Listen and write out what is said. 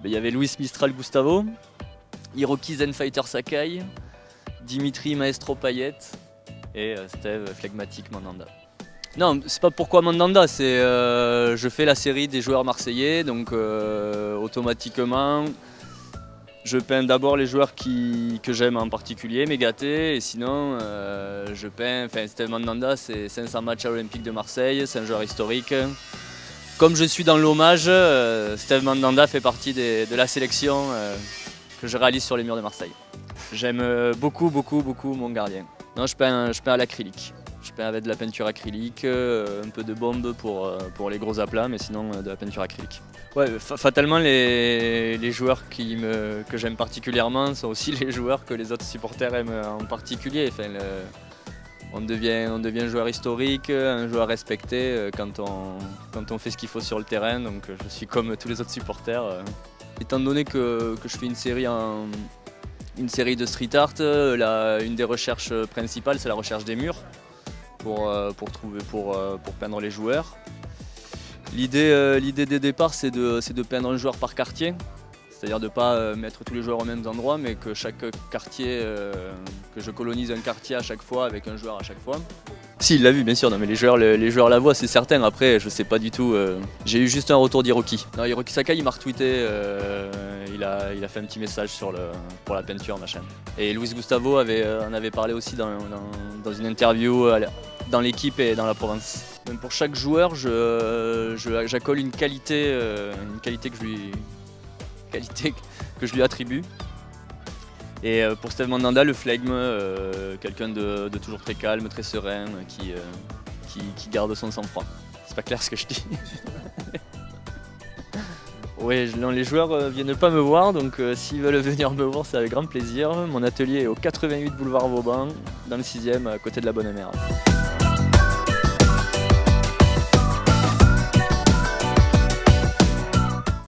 Il y avait Luis Mistral Gustavo, Hiroki Zenfighter Sakai, Dimitri Maestro Payet et Steve Phlegmatique Mandanda. Non, c'est pas pourquoi Mandanda, c'est je fais la série des joueurs marseillais, donc automatiquement je peins d'abord les joueurs que j'aime en particulier, Mégaté, et sinon je peins, Steve Mandanda, c'est 500 matchs à l'Olympique de Marseille, c'est un joueur historique. Comme je suis dans l'hommage, Steve Mandanda fait partie de la sélection que je réalise sur les murs de Marseille. J'aime beaucoup mon gardien. Non, je peins à l'acrylique. Je peins avec de la peinture acrylique, un peu de bombe pour les gros aplats, mais sinon de la peinture acrylique. Ouais, fatalement, les joueurs que j'aime particulièrement sont aussi les joueurs que les autres supporters aiment en particulier. On devient un joueur historique, un joueur respecté quand on fait ce qu'il faut sur le terrain. Donc je suis comme tous les autres supporters. Étant donné que je fais une série de street art, une des recherches principales, c'est la recherche des murs pour peindre les joueurs. L'idée des départs, c'est de peindre un joueur par quartier, c'est-à-dire de ne pas mettre tous les joueurs aux mêmes endroits, mais que chaque quartier, que je colonise un quartier à chaque fois avec un joueur à chaque fois. Si, il l'a vu bien sûr, non, mais les joueurs la voient, c'est certain. Après, je sais pas du tout. J'ai eu juste un retour d'Hiroki. Non, Hiroki Sakai, il m'a retweeté, il a fait un petit message pour la peinture, machin. Et Luis Gustavo en avait parlé aussi dans une interview dans l'équipe et dans la province. Même pour chaque joueur, j'accole une qualité que je lui attribue. Et pour Steve Mandanda, le flegme, quelqu'un de toujours très calme, très serein, qui garde son sang-froid. C'est pas clair ce que je dis. Oui, les joueurs viennent pas me voir, donc s'ils veulent venir me voir, c'est avec grand plaisir. Mon atelier est au 88 boulevard Vauban, dans le 6e, à côté de la Bonne Mère.